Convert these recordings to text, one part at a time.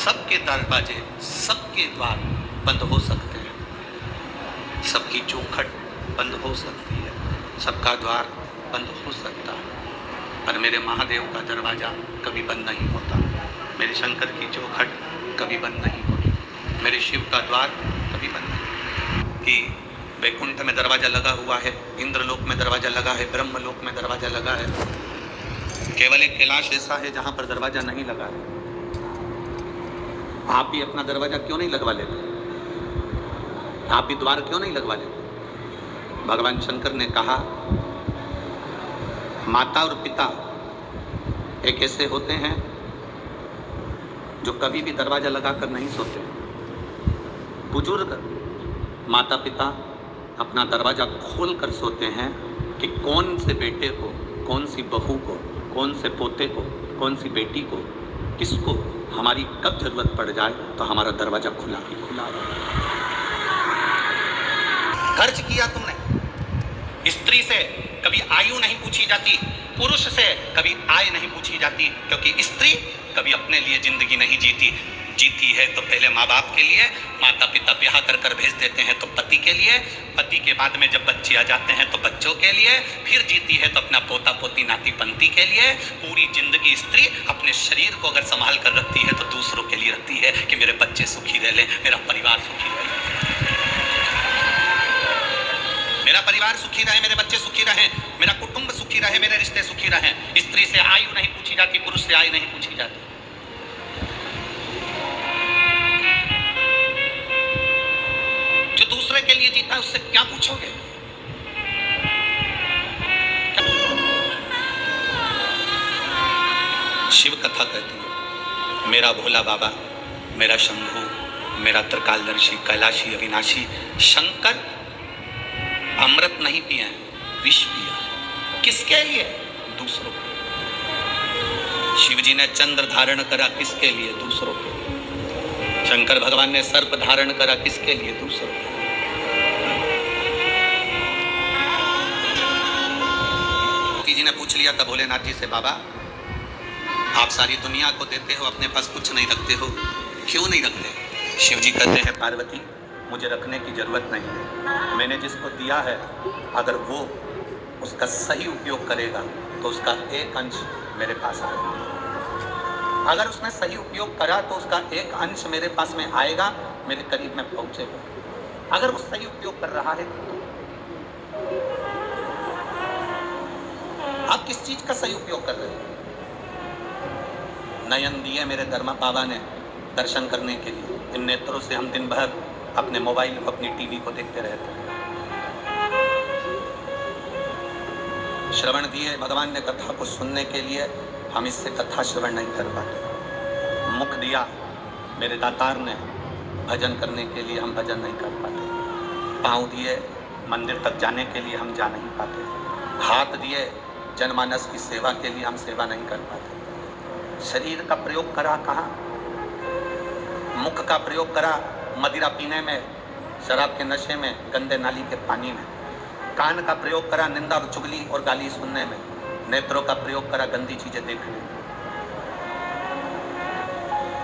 सबके दरवाजे, सबके द्वार बंद हो सकते हैं, सबकी चौखट बंद हो सकती है, सबका द्वार बंद हो सकता है, पर मेरे महादेव का दरवाज़ा कभी बंद नहीं होता, मेरे शंकर की चौखट कभी बंद नहीं होती, मेरे शिव का द्वार कभी बंद नहीं होता। कि वैकुंठ में दरवाज़ा लगा हुआ है, इंद्रलोक में दरवाज़ा लगा है, ब्रह्मलोक में दरवाज़ा लगा है, केवल एक कैलाश ऐसा है जहाँ पर दरवाज़ा नहीं लगा है। आप भी अपना दरवाज़ा क्यों नहीं लगवा लेते? आप भी द्वार क्यों नहीं लगवा लेते? भगवान शंकर ने कहा, माता और पिता एक ऐसे होते हैं जो कभी भी दरवाज़ा लगाकर नहीं सोते। बुजुर्ग माता पिता अपना दरवाज़ा खोल कर सोते हैं कि कौन से बेटे को, कौन सी बहू को, कौन से पोते को, कौन सी बेटी को, किसको हमारी कब जरूरत पड़ जाए तो हमारा दरवाज़ा खुला ही खुला रहे। खर्च किया तुमने, स्त्री से कभी आयु नहीं पूछी जाती, पुरुष से कभी आय नहीं पूछी जाती, क्योंकि स्त्री कभी अपने लिए जिंदगी नहीं जीती है तो पहले माँ बाप के लिए, माता पिता ब्याह कर भेज देते हैं तो पति के लिए, पति के बाद में जब बच्चे आ जाते हैं तो बच्चों के लिए, फिर जीती है तो अपना पोता पोती नाती पंती के लिए। पूरी जिंदगी स्त्री अपने शरीर को अगर संभाल कर रखती है तो दूसरों के लिए रखती है कि मेरे बच्चे सुखी रह लें, मेरा परिवार सुखी रह ले, मेरा परिवार सुखी रहे, मेरे बच्चे सुखी रहें, मेरा कुटुंब सुखी रहे, मेरे रिश्ते सुखी रहें। स्त्री से आयु नहीं पूछी जाती, पुरुष से आयु नहीं पूछी जाती। जो दूसरे के लिए जीता है उससे क्या पूछोगे? शिव कथा कहती है, मेरा भोला बाबा, मेरा शंभू, मेरा त्रिकालदर्शी, कैलाशी, अविनाशी शंकर अमृत नहीं पिया है, विष पिया। किसके लिए? दूसरों के। शिव जी ने चंद्र धारण करा, किसके लिए? दूसरों के लिए। शंकर भगवान ने सर्प धारण करा, किसके लिए? दूसरों के लिए। जी ने पूछ लिया था भोलेनाथ जी से, बाबा आप सारी दुनिया को देते हो, अपने पास कुछ नहीं रखते हो, क्यों नहीं रखते? शिव जी कहते हैं, पार्वती मुझे रखने की जरूरत नहीं है, मैंने जिसको दिया है अगर वो उसका सही उपयोग करेगा तो उसका एक अंश मेरे पास आएगा। अगर उसने सही उपयोग करा तो उसका एक अंश मेरे पास में आएगा, मेरे करीब में पहुंचेगा। अगर वो सही उपयोग कर रहा है तो आप किस चीज का सही उपयोग कर रहे हैं? नयन दिए मेरे धर्मा बाबा ने दर्शन करने के लिए, इन नेत्रों से हम दिन भर अपने मोबाइल को, अपनी टीवी को देखते रहते हैं। श्रवण दिए भगवान ने कथा को सुनने के लिए, हम इससे कथा श्रवण नहीं कर पाते। मुख दिया मेरे दातार ने भजन करने के लिए, हम भजन नहीं कर पाते। पाँव दिए मंदिर तक जाने के लिए, हम जा नहीं पाते। हाथ दिए जनमानस की सेवा के लिए, हम सेवा नहीं कर पाते। शरीर का प्रयोग करा कहाँ? मुख का प्रयोग करा मदिरा पीने में, शराब के नशे में, गंदे नाली के पानी में। कान का प्रयोग करा निंदा चुगली और गाली सुनने में। नेत्रों का प्रयोग करा गंदी चीजें देखने में।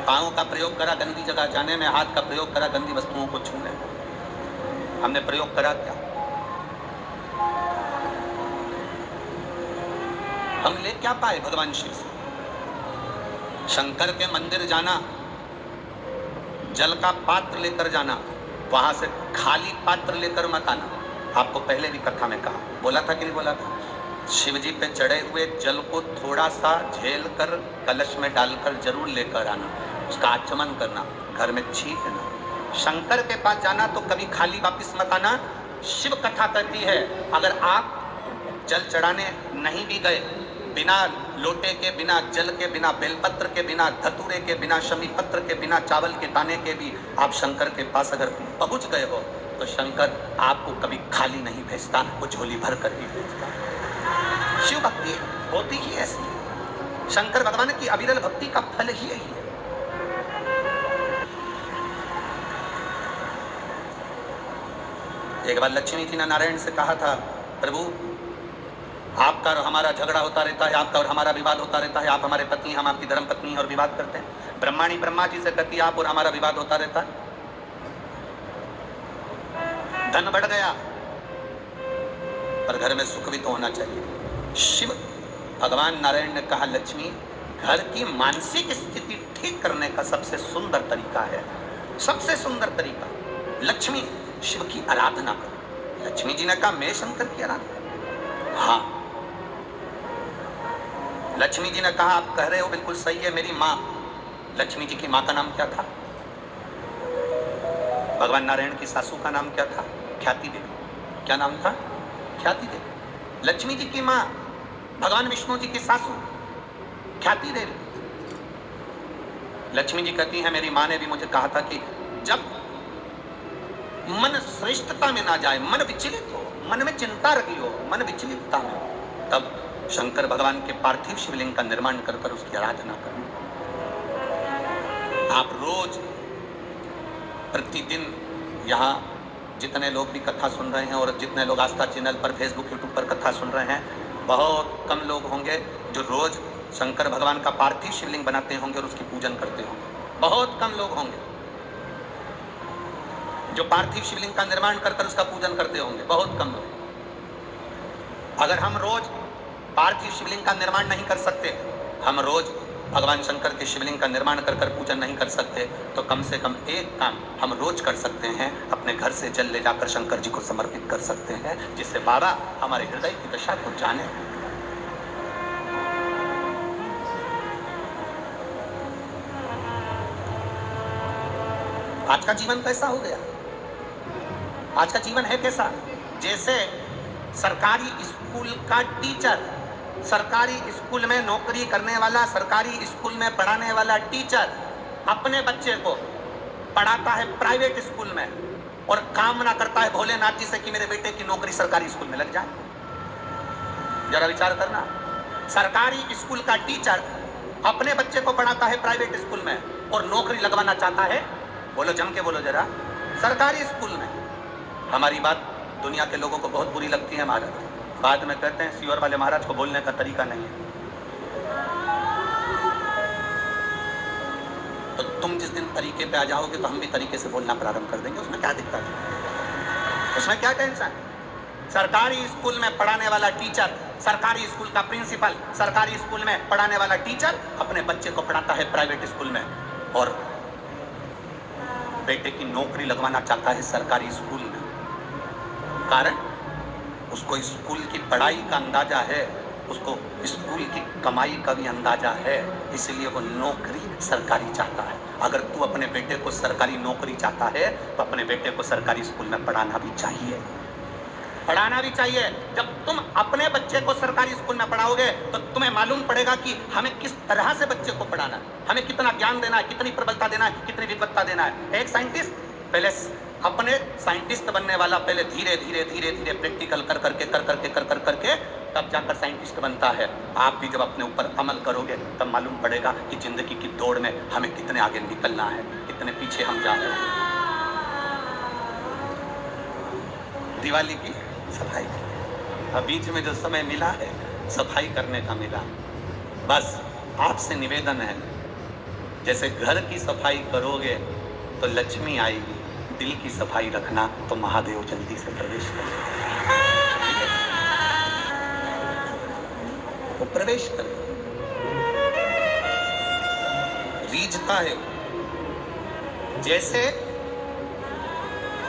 पाँव का प्रयोग करा गंदी जगह जाने में। हाथ का प्रयोग करा गंदी वस्तुओं को छूने में। हमने प्रयोग करा क्या? हम ले क्या पाए भगवान शिव से? शंकर के मंदिर जाना, जल का पात्र लेकर जाना, वहां से खाली पात्र लेकर मत आना। आपको पहले भी कथा में कहा, बोला था कि नहीं बोला था? शिव जी पे चढ़े हुए जल को थोड़ा सा झेल कर कलश में डालकर जरूर लेकर आना, उसका आचमन करना, घर में छींकना। शंकर के पास जाना तो कभी खाली वापिस मत आना। शिव कथा कहती है, अगर आप जल चढ़ाने नहीं भी गए, बिना लोटे के, बिना जल के, बिना बेलपत्र के, बिना धतूरे के, बिना शमी पत्र के, बिना चावल के दाने के भी आप शंकर के पास अगर पहुंच गए हो तो शंकर आपको कभी खाली नहीं भेजता, वो झोली भर कर ही भेजता। शिव भक्ति होती ही ऐसी है। शंकर भगवान की अविरल भक्ति का फल ही यही है। एक बार लक्ष्मी जी ने नारायण से कहा था, प्रभु आपका और हमारा झगड़ा होता रहता है, आपका और हमारा विवाद होता रहता है, आप हमारे पति, हम आपकी धर्म पत्नी और विवाद करते हैं। ब्रह्माणी ब्रह्मा जी से कहती आप और हमारा विवाद होता रहता है। धन बढ़ गया पर घर में सुख भी तो होना चाहिए। शिव भगवान नारायण ने कहा लक्ष्मी घर की मानसिक स्थिति ठीक करने का सबसे सुंदर तरीका है, सबसे सुंदर तरीका लक्ष्मी शिव की आराधना करो। लक्ष्मी जी ने कहा मैं शंकर की आराधना? हाँ। लक्ष्मी जी ने कहा आप कह रहे हो बिल्कुल सही है। मेरी माँ, लक्ष्मी जी की माँ का नाम क्या था? भगवान नारायण की सासू का नाम क्या था? ख्याति देवी। क्या नाम था? ख्याति देवी। लक्ष्मी जी की माँ भगवान विष्णु जी की सासू ख्याति देवी। लक्ष्मी जी कहती है मेरी माँ ने भी मुझे कहा था कि जब मन श्रेष्ठता में ना जाए, मन विचलित हो, मन में चिंता रखी हो, मन विचलितता में हो, तब शंकर भगवान के पार्थिव शिवलिंग का निर्माण कर कर उसकी आराधना करें। आप रोज प्रतिदिन यहाँ जितने लोग भी कथा सुन रहे हैं और जितने लोग आस्था चैनल पर, फेसबुक, यूट्यूब पर कथा सुन रहे हैं, बहुत कम लोग होंगे जो रोज शंकर भगवान का पार्थिव शिवलिंग बनाते होंगे और उसकी पूजन करते होंगे। बहुत कम लोग होंगे जो पार्थिव शिवलिंग का निर्माण कर कर उसका पूजन करते होंगे, बहुत कम लोग। अगर हम रोज पार्थिव शिवलिंग का निर्माण नहीं कर सकते, हम रोज भगवान शंकर के शिवलिंग का निर्माण कर कर पूजन नहीं कर सकते, तो कम से कम एक काम हम रोज कर सकते हैं, अपने घर से जल ले जाकर शंकर जी को समर्पित कर सकते हैं, जिससे बाबा हमारे हृदय की दशा को जाने। आज का जीवन कैसा हो गया? आज का जीवन है कैसा? जैसे सरकारी स्कूल का टीचर, सरकारी स्कूल में नौकरी करने वाला, सरकारी स्कूल में पढ़ाने वाला टीचर अपने बच्चे को पढ़ाता है प्राइवेट स्कूल में और कामना करता है भोलेनाथ जी से कि मेरे बेटे की नौकरी सरकारी स्कूल में लग जाए। जरा विचार करना, सरकारी स्कूल का टीचर अपने बच्चे को पढ़ाता है प्राइवेट स्कूल में और नौकरी लगवाना चाहता है, बोलो जम के बोलो जरा, सरकारी स्कूल में। हमारी बात दुनिया के लोगों को बहुत बुरी लगती है महाराज, बाद में कहते हैं सीवर वाले महाराज को बोलने का तरीका नहीं है। तो तुम जिस दिन तरीके पे आ जाओगे तो हम भी तरीके से बोलना प्रारंभ कर देंगे, उसमें क्या दिक्कत है? उसमें क्या टेंशन? सरकारी स्कूल में पढ़ाने वाला टीचर, सरकारी स्कूल का प्रिंसिपल, सरकारी स्कूल में पढ़ाने वाला टीचर अपने बच्चे को पढ़ाता है प्राइवेट स्कूल में और बेटे की नौकरी लगवाना चाहता है सरकारी स्कूल में। कारण उसको स्कूल की पढ़ाई का अंदाजा है, उसको स्कूल की कमाई का भी अंदाजा है, इसलिए वो नौकरी सरकारी चाहता है। अगर तू अपने बेटे को सरकारी नौकरी चाहता है तो अपने बेटे को सरकारी स्कूल में पढ़ाना भी चाहिए, पढ़ाना भी चाहिए। जब तुम अपने बच्चे को सरकारी स्कूल में पढ़ाओगे तो तुम्हें मालूम पड़ेगा कि हमें किस तरह से बच्चे को पढ़ाना है, हमें कितना ज्ञान देना है, कितनी प्रबलता देना है, कितनी विद्वत्ता देना है। एक साइंटिस्ट पहले अपने साइंटिस्ट बनने वाला पहले धीरे धीरे धीरे धीरे प्रैक्टिकल कर करके तब जाकर साइंटिस्ट बनता है। आप भी जब अपने ऊपर अमल करोगे तब मालूम पड़ेगा कि जिंदगी की दौड़ में हमें कितने आगे निकलना है, कितने पीछे हम जा रहे हैं। दिवाली की सफाई, अब बीच में जो समय मिला है सफाई करने का मिला। बस आपसे निवेदन है, जैसे घर की सफाई करोगे तो लक्ष्मी आएगी, दिल की सफाई रखना तो महादेव जल्दी से प्रवेश करेंगे। वो प्रवेश करे, रीझता है। जैसे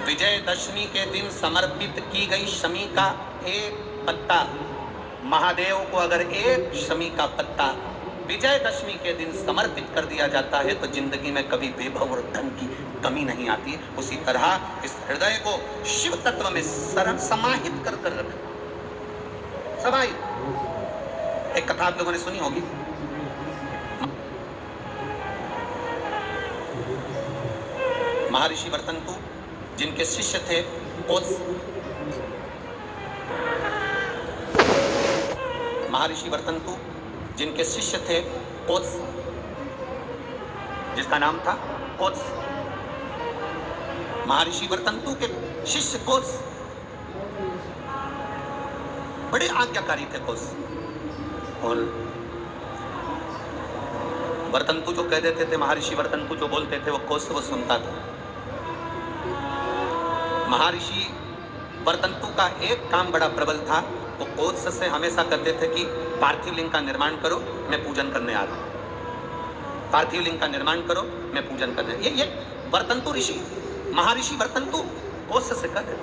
विजयदशमी के दिन समर्पित की गई शमी का एक पत्ता, महादेव को अगर एक शमी का पत्ता विजयदशमी के दिन समर्पित कर दिया जाता है तो जिंदगी में कभी वैभव और धन की कमी नहीं आती। उसी तरह इस हृदय को शिव तत्व में समाहित कर कर रखना। समाहित। एक कथा आप लोगों ने सुनी होगी, महर्षि वर्तंतु जिनके शिष्य थे कोत्स, महर्षि वर्तंतु जिनके शिष्य थे कोत्स, जिसका नाम था कोत्स, महर्षि वर्तंतु के शिष्य कोत्स बड़े आज्ञाकारी थे कोत्स। और वर्तंतु जो कह देते थे, महर्षि वर्तंतु जो बोलते थे, वो कोस वो सुनता था। महर्षि वर्तंतु का एक काम बड़ा प्रबल था, वो कोस से हमेशा कहते थे कि पार्थिव लिंग का निर्माण करो, मैं पूजन करने आ रहा हूं। पार्थिव लिंग का निर्माण करो, मैं पूजन करने। ये वर्तंतु ऋषि, महर्षि वर्तंतु कोस से कहते थे।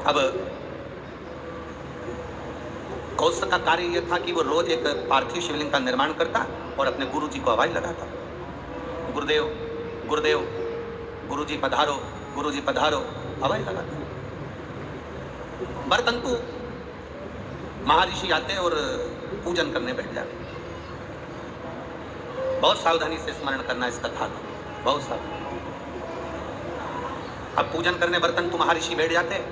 अब कोस का कार्य यह था कि वो रोज एक पार्थिव शिवलिंग का निर्माण करता और अपने गुरु जी को आवाज लगाता, गुरुदेव गुरुदेव, गुरु जी पधारो, गुरु जी पधारो, आवाज लगाता। वर्तंतु महर्षि आते और पूजन करने बैठ जाते। बहुत सावधानी से स्मरण करना इस कथा का, बहुत सावधानी। अब पूजन करने वर्तंतु महर्षि बैठ जाते।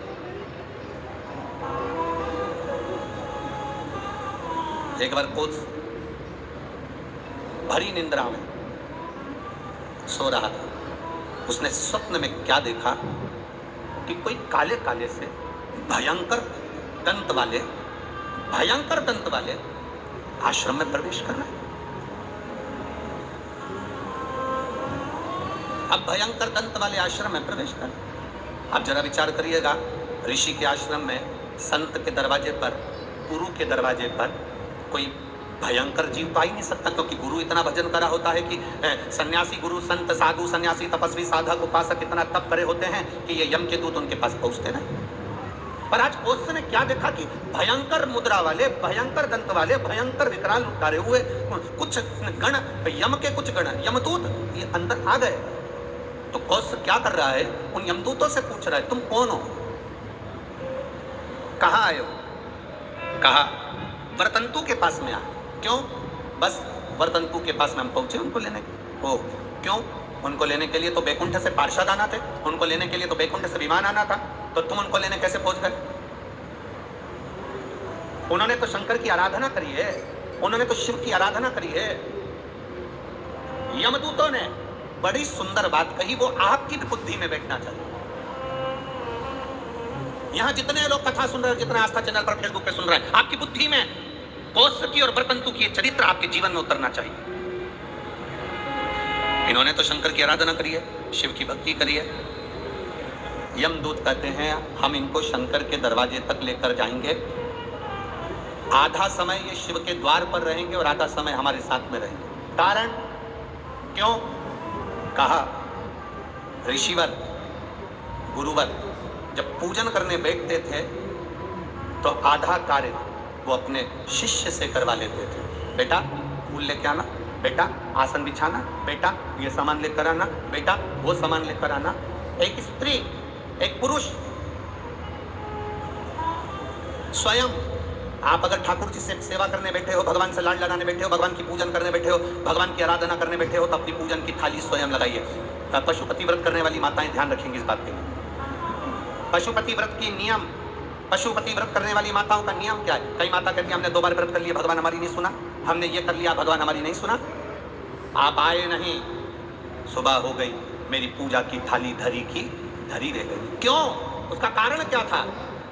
एक बार कोस भरी निंद्रा में सो रहा था। उसने स्वप्न में क्या देखा कि कोई काले काले से भयंकर दंत वाले आश्रम में प्रवेश कर रहे हैं। अब भयंकर दंत वाले आश्रम में प्रवेश कर, अब जरा विचार करिएगा, ऋषि के आश्रम में संत के दरवाजे पर, गुरु के दरवाजे पर कोई भयंकर जीव पा ही नहीं सकता, क्योंकि गुरु इतना भजन करा होता है कि सन्यासी गुरु, संत, साधु, सन्यासी, तपस्वी, साधक, उपासक इतना तप करे होते हैं कि ये यम के दूत उनके पास पहुंचते नहीं। पर आज कोस ने क्या देखा कि भयंकर मुद्रा वाले, भयंकर दंत वाले, भयंकर विकराल उतारे हुए कुछ गण, यम के कुछ गण, यमदूत ये अंदर आ गए। तो कोस क्या कर रहा है, उन यमदूतों से पूछ रहा है, तुम कौन हो, कहां आए हो? कहा वर्तंतु के पास में आए। क्यों? बस वर्तंतु के पास में हम पहुंचे उनको लेने के। ओ क्यों? उनको लेने के लिए तो बैकुंठ से पार्षद आना थे, उनको लेने के लिए तो बैकुंठ से विमान आना था, तो तुम उनको लेने कैसे पहुंच गए? उन्होंने तो शंकर की आराधना करी है, उन्होंने तो शिव की आराधना करी है। यमदूतों ने बड़ी सुंदर बात कही, वो आपकी भी बुद्धि में बैठना चाहिए। यहां जितने लोग कथा सुन रहे हैं, जितने आस्था चैनल पर, फेसबुक पे सुन रहे हैं, आपकी बुद्धि में कोस की और वर्तंतु की चरित्र आपके जीवन में उतरना चाहिए। इन्होंने तो शंकर की आराधना करी है, शिव की भक्ति करी है। यमदूत कहते हैं हम इनको शंकर के दरवाजे तक लेकर जाएंगे, आधा समय ये शिव के द्वार पर रहेंगे और आधा समय हमारे साथ में रहेंगे। कारण क्यों? कहा ऋषिवर, गुरुवर जब पूजन करने बैठते थे तो आधा कार्य वो अपने शिष्य से करवा लेते थे। बेटा फूल लेके आना, बेटा आसन बिछाना, बेटा ये सामान लेकर आना, बेटा वो सामान लेकर आना। एक स्त्री, एक पुरुष स्वयं, आप अगर ठाकुर जी से सेवा करने बैठे हो, भगवान से लाड लगाने बैठे हो, भगवान की पूजन करने बैठे हो, भगवान की आराधना करने बैठे हो, तो अपनी पूजन की थाली स्वयं लगाइए। पशुपति व्रत करने वाली माताएं ध्यान रखेंगी इस बात के लिए। पशुपति व्रत की नियम, पशुपति व्रत करने वाली माताओं का नियम क्या है? कई माता कहती है हमने 2 बार व्रत कर लिया, भगवान हमारी नहीं सुना, हमने ये कर लिया, भगवान हमारी नहीं सुना। आप आए नहीं, सुबह हो गई, मेरी पूजा की थाली धरी की धरी रह गई। क्यों? उसका कारण क्या था?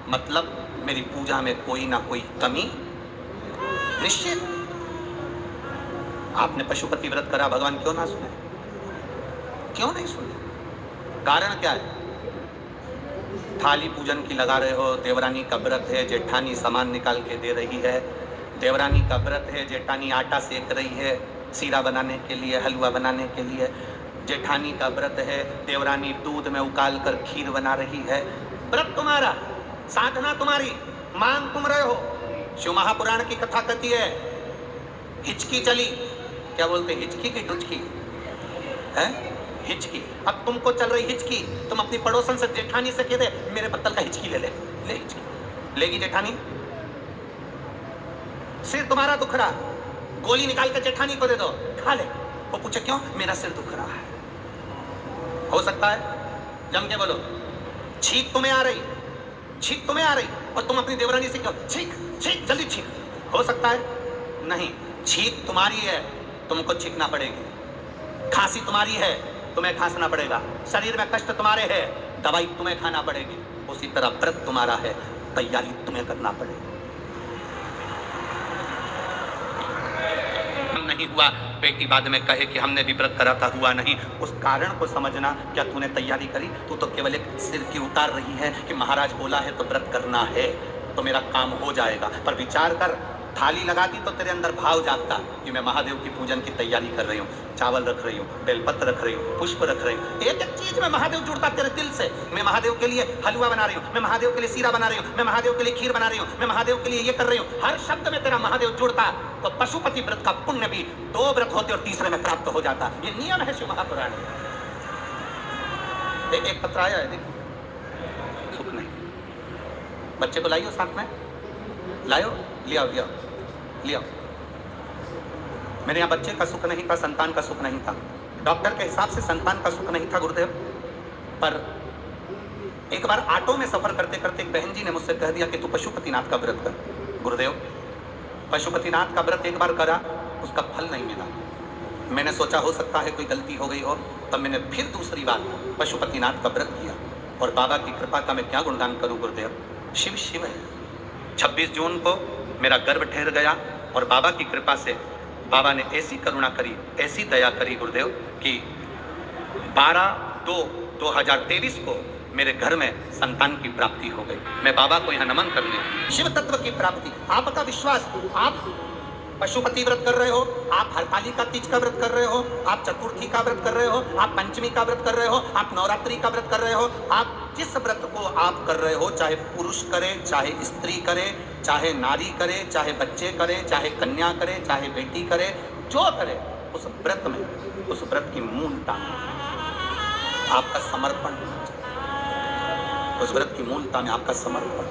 मतलब मेरी पूजा में कोई ना कोई कमी निश्चित। आपने पशुपति व्रत करा, भगवान क्यों ना सुने? क्यों नहीं सुने? कारण क्या है? थाली पूजन की लगा रहे हो, देवरानी का व्रत है, जेठानी सामान निकाल के दे रही है, देवरानी का व्रत है, जेठानी आटा सेक रही है सीरा बनाने के लिए, हलवा बनाने के लिए, जेठानी का व्रत है, देवरानी दूध में उकाल कर खीर बना रही है। व्रत तुम्हारा, साधना तुम्हारी, मांग तुम रहे हो। शिव महापुराण की कथा कहती है हिचकी चली, क्या बोलते, हिचकी की डुचकी है, हिचकी। अब तुमको चल रही हिचकी, तुम अपनी पड़ोसन से, जेठानी से कह दे मेरे पत्तल का हिचकी ले ले, ले हिचकी लेगी जेठानी। सिर तुम्हारा दुख रहा, गोली निकाल कर जेठानी को दे दो, खा ले। वो पूछे क्यों? मेरा सिर दुख रहा है। हो सकता है जम के बोलो छींक तुम्हें आ रही, छींक तुम्हें आ रही, और तुम अपनी देवरानी से कहो छींक छींक जल्दी छींक। हो सकता है? नहीं, छींक तुम्हारी है, तुमको छींकना पड़ेगी। खांसी तुम्हारी है, तुम्हें खांसना पड़ेगा। शरीर में कष्ट तुम्हारे है, दवाई तुम्हें खाना पड़ेगी। उसी तरह व्रत तुम्हारा है, तैयारी तुम्हें करना पड़ेगी। नहीं नहीं हुआ, बेटी बाद में कहे कि हमने भी व्रत करा था, हुआ नहीं, उस कारण को समझना। क्या तूने तैयारी करी? तू तो केवल एक सिर की उतार रही है कि महाराज बोला है तो व्रत करना है तो मेरा काम हो जाएगा। पर विचार कर, थाली लगाती तो तेरे अंदर भाव जागता कि मैं महादेव की पूजन की तैयारी कर रही हूँ, चावल रख रही हूँ, बेलपत्र रख रही हूँ, पुष्प रख रही हूँ, एक एक चीज में महादेव जुड़ता तेरे दिल से। मैं महादेव के लिए हलवा बना रही हूँ, मैं महादेव के लिए सीरा बना रही हूँ, मैं महादेव के लिए खीर बना रही हूँ, मैं महादेव के लिए ये कर रही हूँ। हर शब्द में तेरा महादेव जुड़ता तो पशुपति व्रत का पुण्य भी 2 व्रत होते और तीसरे में प्राप्त हो जाता। ये नियम है शिव महापुराण में। एक पत्र आया है, देखो, सुख नहीं। बच्चे को लाइयो साथ में, लाओ, लिया लिया लिया। मेरे यहाँ बच्चे का सुख नहीं था, संतान का सुख नहीं था। डॉक्टर के हिसाब से संतान का सुख नहीं था गुरुदेव। पर एक बार ऑटो में सफर करते करते एक बहन जी ने मुझसे कह दिया कि तू पशुपतिनाथ का व्रत कर। गुरुदेव, पशुपतिनाथ का व्रत एक बार करा, उसका फल नहीं मिला। मैंने सोचा हो सकता है कोई गलती हो गई हो, तब मैंने फिर दूसरी बार पशुपतिनाथ का व्रत किया और बाबा की कृपा का मैं क्या गुणगान करूं गुरुदेव। शिव शिव है। 26 जून को मेरा गर्भ ठहर गया और बाबा की कृपा से बाबा ने ऐसी करुणा करी, ऐसी दया करी गुरुदेव कि 12/2/2023 को मेरे घर में संतान की प्राप्ति हो गई। मैं बाबा को यहाँ नमन करने, शिव तत्व की प्राप्ति। आपका विश्वास, आप पशुपति व्रत कर रहे हो, आप हरतालिका तीज का व्रत कर रहे हो, आप चतुर्थी का व्रत कर रहे हो, आप पंचमी का व्रत कर रहे हो, आप नवरात्रि का व्रत कर रहे हो। आप जिस व्रत को आप कर रहे हो, चाहे पुरुष करे, चाहे स्त्री करे, चाहे नारी करे, चाहे बच्चे करे, चाहे कन्या करे, चाहे बेटी करे, जो करे, उस व्रत में, उस व्रत की मूलता में आपका समर्पण, उस व्रत की मूलता में आपका समर्पण।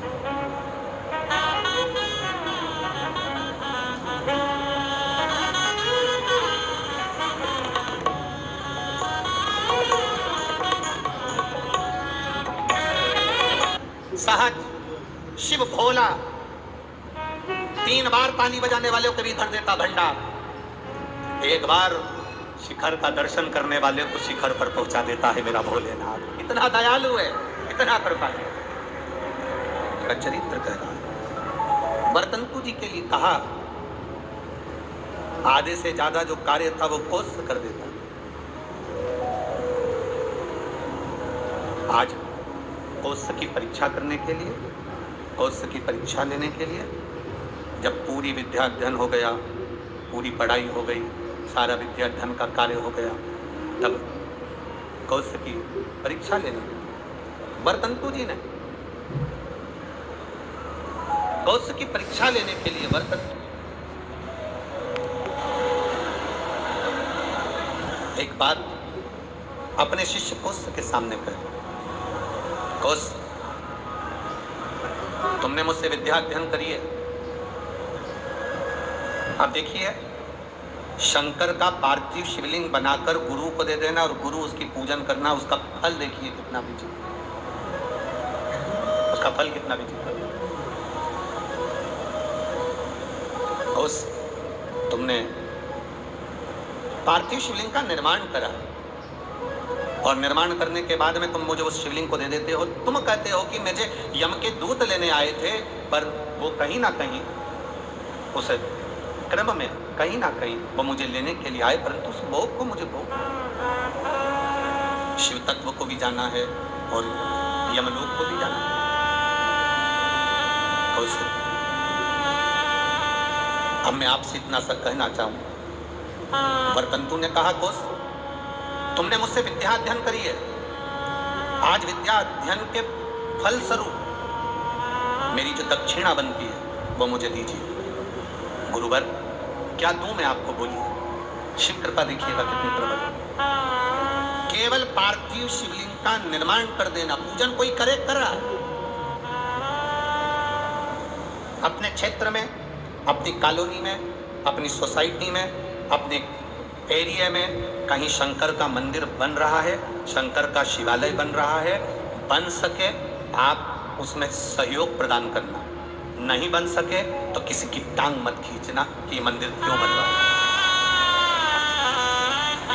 सहज शिव भोला 3 बार ताली बजाने वालों को भी धर देता भंडार। एक बार शिखर का दर्शन करने वाले को शिखर पर पहुंचा देता है मेरा भोलेनाथ। इतना दयालु है, इतना कृपालु। इसका चरित्र कह रहा है। वर्तंतु जी के लिए कहा, आधे से ज्यादा जो कार्य था वो कोस कर देता। आज कोस की परीक्षा करने के लिए, कोस की परीक्षा लेने के लिए, जब पूरी विद्या अध्ययन हो गया, पूरी पढ़ाई हो गई, सारा विद्या अध्ययन का कार्य हो गया, तब कोस की परीक्षा लेने वर्तंतु जी ने, कोस की परीक्षा लेने के लिए वर्तंतु एक बात अपने शिष्य कोस के सामने कही, कोस, तुमने मुझसे विद्या अध्ययन करी है, अब देखिए शंकर का पार्थिव शिवलिंग बनाकर गुरु को दे देना और गुरु उसकी पूजन करना, उसका फल देखिए कितना विचित्र, उसका फल कितना विचित्र। कोस, तुमने पार्थिव शिवलिंग का निर्माण करा और निर्माण करने के बाद में तुम मुझे उस शिवलिंग को दे देते हो। तुम कहते हो कि मुझे यम के दूत लेने आए थे, पर वो कहीं ना कहीं उस क्रम में कहीं ना कहीं वो मुझे लेने के लिए आए, परंतु उस भोग को मुझे भोग, शिव तत्व को भी जाना है और यमलोक को भी जाना है। अब मैं आपसे इतना सा कहना चाहूं, वर्तंतु ने कहा, कोस, तुमने मुझसे विद्या अध्ययन करी है, आज विद्या अध्ययन के फल स्वरूप मेरी जो दक्षिणा बनती है वो मुझे दीजिए। गुरुवर, क्या दूं मैं आपको, बोलिए। शिव कृपा देखिएगा कितनी प्रबल। केवल पार्थिव शिवलिंग का निर्माण कर देना, पूजन कोई करे, कर रहा है अपने क्षेत्र में, अपनी कॉलोनी में, अपनी सोसाइटी में, अपने एरिया में कहीं शंकर का मंदिर बन रहा है, शंकर का शिवालय बन रहा है, बन सके आप उसमें सहयोग प्रदान करना, नहीं बन सके तो किसी की टांग मत खींचना कि मंदिर क्यों बन रहा है,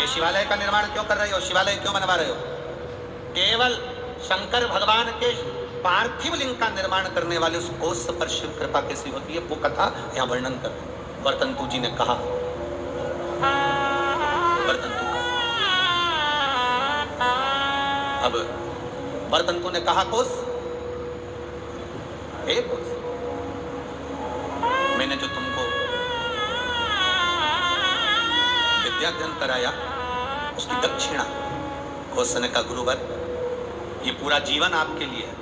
ये शिवालय का निर्माण क्यों कर रहे हो, शिवालय क्यों बनवा रहे हो। केवल शंकर भगवान के पार्थिव लिंग का निर्माण करने वाले उस कोस पर शिव कृपा कैसी होती है, वो कथा यहाँ वर्णन कर रहे। वर्तंतु जी ने कहा, बर्तंतु का। अब बर्तंतु ने कहा कोस, हे कोस, मैंने जो तुमको विद्याध्ययन कराया उसकी दक्षिणा। कोस ने कहा गुरुवर, ये पूरा जीवन आपके लिए है,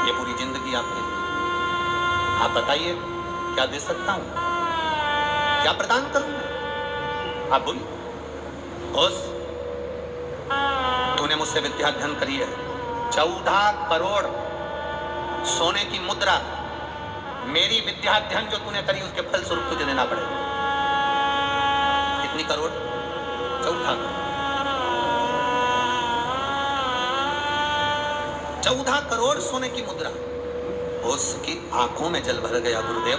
ये पूरी जिंदगी आपके लिए, आप बताइए क्या दे सकता हूं, क्या प्रदान करूं, आप बोलिए। कोस, तूने मुझसे विद्याध्ययन करी है, 14 करोड़ सोने की मुद्रा, मेरी विद्याध्ययन जो तूने करी उसके फल स्वरूप तुझे देना पड़ेगा। कितनी करोड़? 14 करोड़ सोने की मुद्रा। उसकी आंखों में जल भर गया। गुरुदेव,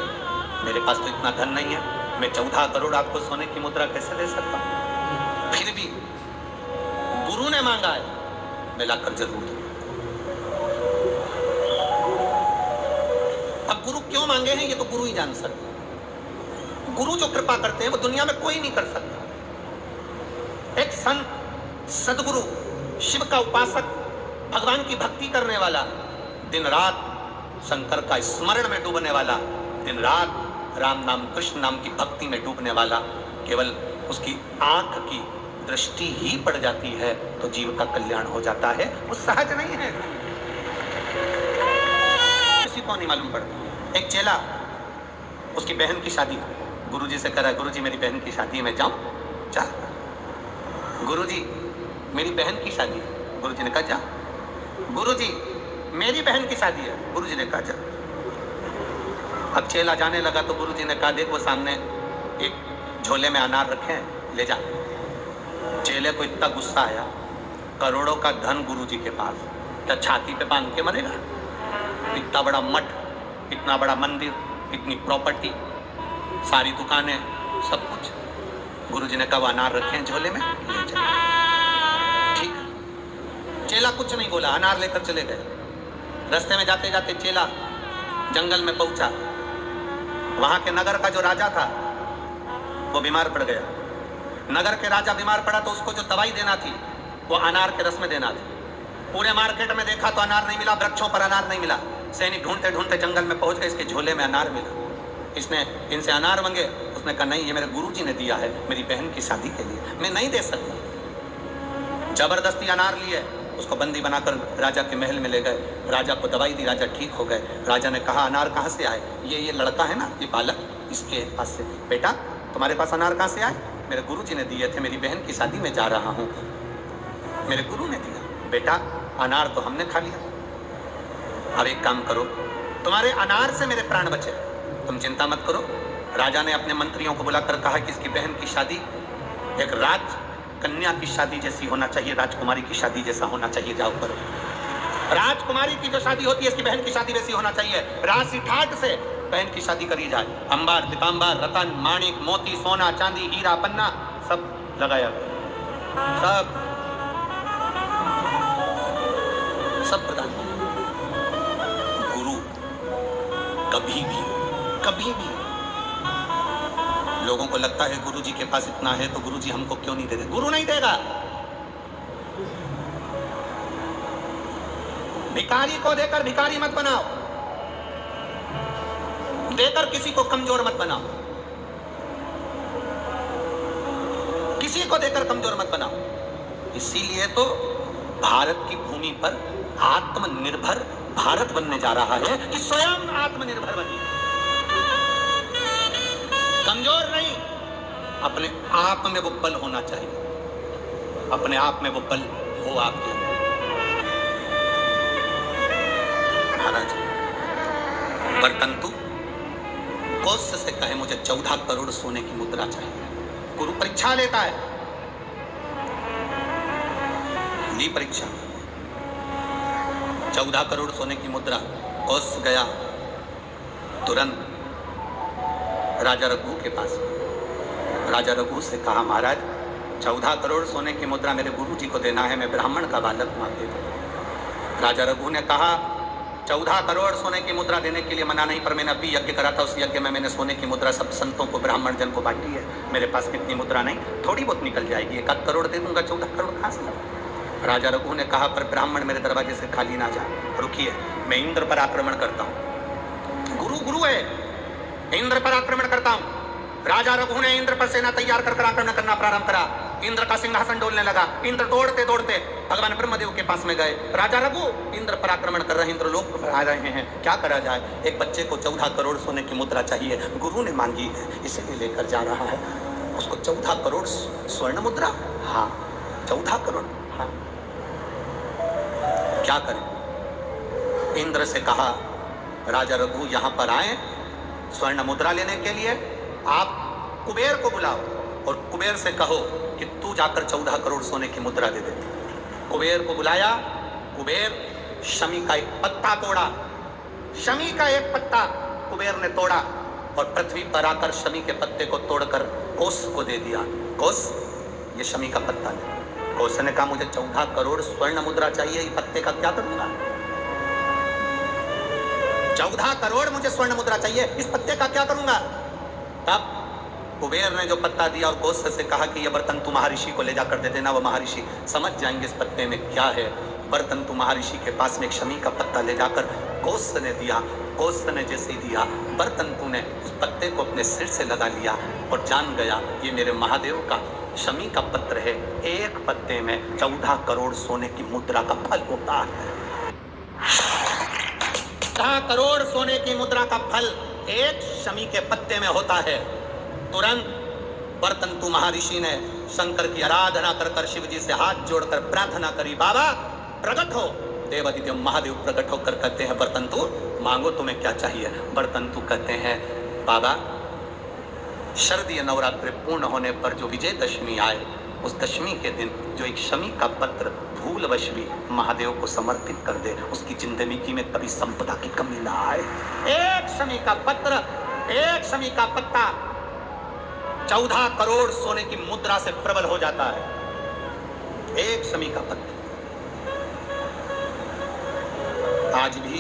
मेरे पास तो इतना धन नहीं है, मैं 14 करोड़ आपको सोने की मुद्रा कैसे दे सकता हूं? फिर भी गुरु ने मांगा है, मैं लाकर जरूर दूंगा। अब गुरु क्यों मांगे हैं ये तो गुरु ही जान सकते हैं। गुरु जो कृपा करते हैं वो दुनिया में कोई नहीं कर सकता। एक संत, सदगुरु, शिव का उपासक, भगवान की भक्ति करने वाला, दिन रात शंकर का स्मरण में डूबने वाला, दिन रात राम नाम कृष्ण नाम की भक्ति में डूबने वाला, केवल उसकी आंख की दृष्टि ही पड़ जाती है तो जीव का कल्याण हो जाता है। वो सहज नहीं है, किसी को नहीं मालूम पड़ता। एक चेला, उसकी बहन की शादी, गुरुजी से करा, गुरुजी मेरी बहन की शादी में जाऊं? जा। गुरुजी मेरी बहन की शादी है। गुरुजी ने कहा जा। गुरुजी मेरी बहन की शादी है। गुरुजी ने कहा जा। अब चेला जाने लगा तो गुरुजी ने कहा देख वो सामने एक झोले में अनार रखे हैं, ले जा। चेले को इतना गुस्सा आया, करोड़ों का धन गुरुजी के पास, क्या छाती पे बांध के मरेगा? इतना बड़ा मठ, इतना बड़ा मंदिर, इतनी प्रॉपर्टी, सारी दुकानें, सब कुछ। गुरुजी ने कहा वो अनार रखे हैं झोले में, ले जा। ठीक। चेला कुछ नहीं बोला, अनार लेकर चले गए। रास्ते में जाते जाते चेला जंगल में पहुंचा। वहां के नगर का जो राजा था वो बीमार पड़ गया। नगर के राजा बीमार पड़ा तो उसको जो दवाई देना थी वो अनार के रस में देना थी। पूरे मार्केट में देखा तो अनार नहीं मिला, वृक्षों पर अनार नहीं मिला। सैनिक ढूंढते ढूंढते जंगल में पहुंच गए, इसके झोले में अनार मिला। इसने इनसे अनार मांगे, उसने कहा नहीं, ये मेरे गुरुजी ने दिया है मेरी बहन की शादी के लिए, मैं नहीं दे सकता। जबरदस्ती अनार लिए, उसको बंदी बनाकर राजा के महल में ले गए। राजा को दवाई दी, राजा ठीक हो गए। राजा ने कहा अनार कहाँ से आए? ये लड़का है ना, ये बालक, इसके पास से। बेटा तुम्हारे पास अनार कहाँ से आए? मेरे गुरुजी ने दिए थे, मेरी बहन की शादी में जा रहा हूँ, मेरे गुरु ने दिया। बेटा अनार तो हमने खा लिया, अब एक काम करो, तुम्हारे अनार से मेरे प्राण बचे, तुम चिंता मत करो। राजा ने अपने मंत्रियों को बुलाकर कहा कि इसकी बहन की शादी एक राज कन्या की शादी जैसी होना चाहिए, राजकुमारी की शादी जैसा होना चाहिए, जाओ करो। राजकुमारी की जो शादी होती है इसकी बहन की शादी वैसी होना चाहिए, राशि ठाट से बहन की शादी करी जाए। अंबार, पीतांबर, रतन, माणिक, मोती, सोना, चांदी, हीरा, पन्ना सब लगाया गया, सब प्रदान किया। गुरु कभी भी लोगों को लगता है गुरुजी के पास इतना है तो गुरुजी हमको क्यों नहीं देते? गुरु नहीं देगा। भिखारी को देकर भिखारी मत बनाओ, देकर किसी को कमजोर मत बनाओ, किसी को देकर कमजोर मत बनाओ। इसीलिए तो भारत की भूमि पर आत्मनिर्भर भारत बनने जा रहा है कि स्वयं आत्मनिर्भर बनिए, कमजोर नहीं। अपने आप में वो बल होना चाहिए, अपने आप में वो बल हो आपके अंदर। महाराज बर्तंतु कोस से कहे मुझे 14 करोड़ सोने की मुद्रा चाहिए। गुरु परीक्षा लेता है, ली परीक्षा, 14 करोड़ सोने की मुद्रा। कोस गया तुरंत राजा रघु के पास। राजा रघु से कहा महाराज 14 करोड़ सोने की मुद्रा मेरे गुरु जी को देना है, मैं ब्राह्मण का बालक मांग देता हूं। राजा रघु ने कहा 14 करोड़ सोने की मुद्रा देने के लिए मना नहीं, पर मैंने अभी यज्ञ करा था, उस यज्ञ में मैंने सोने की मुद्रा सब संतों को, ब्राह्मण जन को बांटी है। मेरे पास कितनी मुद्रा नहीं, थोड़ी बहुत निकल जाएगी, 1 करोड़ दे दूंगा, 14 करोड़ कहाँ से लगा। राजा रघु ने कहा, पर ब्राह्मण मेरे दरवाजे से खाली ना जाए, रुकिए, मैं इंद्र पर आक्रमण करता हूँ। गुरु है, इंद्र पर आक्रमण करता हूँ। राजा रघु ने इंद्र पर सेना तैयार कर आक्रमण करना प्रारंभ करा। इंद्र का सिंहासन डोलने लगा। इंद्र दौड़ते दौड़ते भगवान ब्रह्मदेव के पास में गए। राजा रघु इंद्र पर आक्रमण कर रहे हैं, इंद्र लोक पर आ रहे हैं, क्या करा जाए। एक बच्चे को 14 करोड़ सोने की मुद्रा चाहिए, गुरु ने मांगी है, इसीलिए लेकर जा रहा है। उसको 14 करोड़ स्वर्ण मुद्रा, हाँ 14 करोड़, हाँ क्या करें। इंद्र से कहा, राजा रघु यहाँ पर आए स्वर्ण मुद्रा लेने के लिए, आप कुबेर को बुलाओ और कुबेर से कहो कि तू जाकर 14 करोड़ सोने की मुद्रा दे दे। कुबेर को बुलाया। कुबेर शमी का एक पत्ता तोड़ा, शमी का एक पत्ता कुबेर ने तोड़ा और पृथ्वी पर आकर शमी के पत्ते को तोड़कर कोस को दे दिया। कोस, ये शमी का पत्ता है। कोस ने कहा, मुझे 14 करोड़ स्वर्ण मुद्रा चाहिए, ये पत्ते का क्या करूंगा। 14 करोड़ मुझे स्वर्ण मुद्रा चाहिए, इस पत्ते का क्या करूंगा। तब कुबेर ने जो पत्ता दिया और कोस से कहा कि यह बर्तन तू महर्षि को ले जाकर दे देना, वो महर्षि समझ जाएंगे इस पत्ते में क्या है। बर्तन तू महर्षि के पास में एक शमी का पत्ता ले जाकर कोस ने दिया। कोस ने जैसे दिया, बर्तन तू ने उस पत्ते को अपने सिर से लगा लिया और जान गया ये मेरे महादेव का शमी का पत्र है। एक पत्ते में 14 करोड़ सोने की मुद्रा का फल होता है। 14 करोड़ सोने की मुद्रा का फल एक शमी के पत्ते में होता है। तुरंत बर्तन तू महर्षि ने शंकर की आराधना कर कर शिव जी से हाथ जोड़कर प्रार्थना करी, बाबा प्रकट हो। देवादिदेव महादेव प्रकट होकर कहते हैं, बर्तन तू मांगो, तुम्हें क्या चाहिए। बर्तन तू कहते हैं, बाबा शरदीय नवरात्रि पूर्ण होने पर जो विजयदशमी आए, उस दशमी के दिन जो एक शमी का पत्र भूलवश भी महादेव को समर्पित कर दे, उसकी जिंदगी में कभी संपदा की कमी ना आए। एक शमी का पत्र, एक शमी का पत्ता 14 करोड़ सोने की मुद्रा से प्रबल हो जाता है। एक शमी का पत्र। आज भी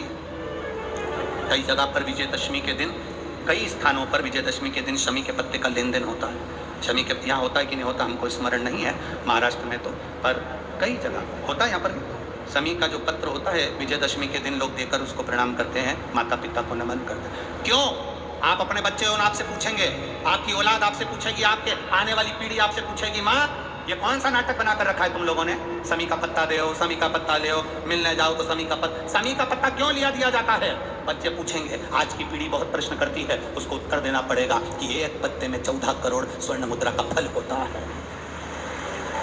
कई जगह पर विजयदशमी के दिन, कई स्थानों पर विजयदशमी के दिन शमी के पत्ते का लेन देन होता है। शमी के यहाँ होता है कि नहीं होता हमको स्मरण नहीं है, महाराष्ट्र में तो, पर कई जगह होता है। यहाँ पर भी शमी का जो पत्र होता है, विजयदशमी के दिन लोग देकर उसको प्रणाम करते हैं, माता पिता को नमन करते हैं। क्यों? आप अपने बच्चे हो, आपसे पूछेंगे, आपकी औलाद आपसे पूछेगी, आपके आने वाली पीढ़ी आपसे पूछेगी, माँ ये कौन सा नाटक बना कर रखा है तुम लोगों ने। शमी का पत्ता दे, शमी का पत्ता ले, मिलने जाओ तो शमी का पत्ता। शमी का पत्ता क्यों लिया दिया जाता है? बच्चे पूछेंगे। आज की पीढ़ी बहुत प्रश्न करती है, उसको उत्तर देना पड़ेगा कि एक पत्ते में 14 करोड़ स्वर्ण मुद्रा का फल होता है।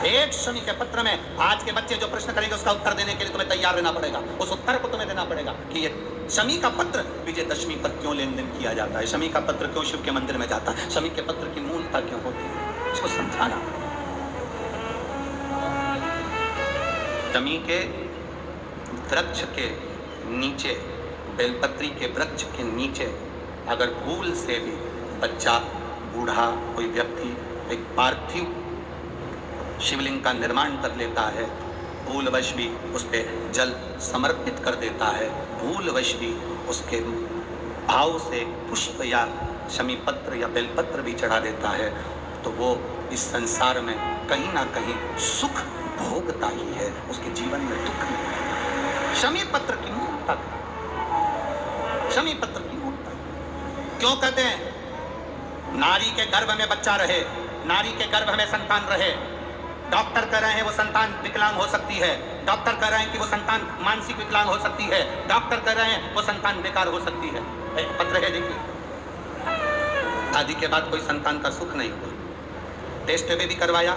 एक शमी के पत्र में आज के बच्चे जो प्रश्न करेंगे, उसका उत्तर देने के लिए तुम्हें तैयार रहना पड़ेगा। उस उत्तर को तुम्हें देना पड़ेगा कि ये शमी का पत्र विजयदशमी पर क्यों लेन देन किया जाता है, शमी का पत्र क्यों शिव के मंदिर में जाता है, शमी के पत्र की मूलता क्यों होती है, इसको समझाना। शमी के वृक्ष के नीचे, बेलपत्री के वृक्ष के नीचे अगर भूल से भी बच्चा, बूढ़ा, कोई व्यक्ति एक पार्थिव शिवलिंग का निर्माण कर लेता है, भूलवश भी उस पर जल समर्पित कर देता है, भूलवश भी उसके भाव से पुष्प या शमी पत्र या बेलपत्र भी चढ़ा देता है, तो वो इस संसार में कहीं ना कहीं सुख भोगता ही है, उसके जीवन में दुख नहीं। शमी पत्र की मूर्ता, शमी पत्र की मूर्ता क्यों कहते हैं? नारी के गर्भ में बच्चा रहे, नारी के गर्भ में संतान रहे। डॉक्टर कह रहे हैं वो संतान विकलांग हो सकती है, डॉक्टर कह रहे हैं कि वो संतान मानसिक विकलांग हो सकती है, डॉक्टर कह रहे हैं वो संतान बेकार हो सकती है। एक पत्र है, देखिए। शादी के बाद कोई संतान का सुख नहीं हुआ, टेस्ट भी करवाया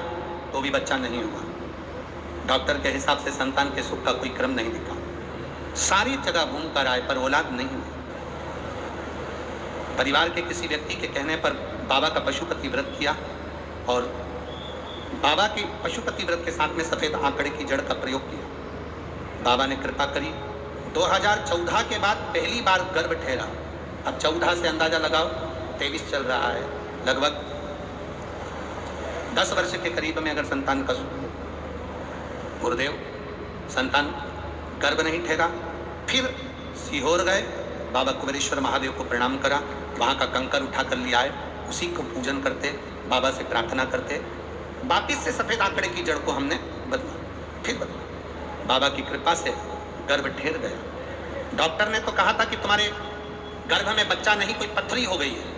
तो भी बच्चा नहीं हुआ, डॉक्टर के हिसाब से संतान के सुख का कोई क्रम नहीं दिखा, सारी जगह घूम कर आए पर औलाद नहीं हुई। परिवार के किसी व्यक्ति के कहने पर बाबा का पशुपति व्रत किया और बाबा के पशुपति व्रत के साथ में सफेद आंकड़े की जड़ का प्रयोग किया। बाबा ने कृपा करी, 2014 के बाद पहली बार गर्भ ठहरा। अब 14 से अंदाजा लगाओ, 23 चल रहा है, लगभग 10 वर्ष के करीब में अगर संतान का सुख, गुरुदेव संतान गर्भ नहीं ठहरा, फिर सीहोर गए, बाबा कुबेरेश्वर महादेव को प्रणाम करा, वहाँ का कंकर उठा कर लिया आए, उसी को पूजन करते, बाबा से प्रार्थना करते। वापिस से सफेद आंकड़े की जड़ को हमने बदला, फिर बदला। बाबा की कृपा से गर्भ ठहर गया। डॉक्टर ने तो कहा था कि तुम्हारे गर्भ में बच्चा नहीं, कोई पत्थरी हो गई है।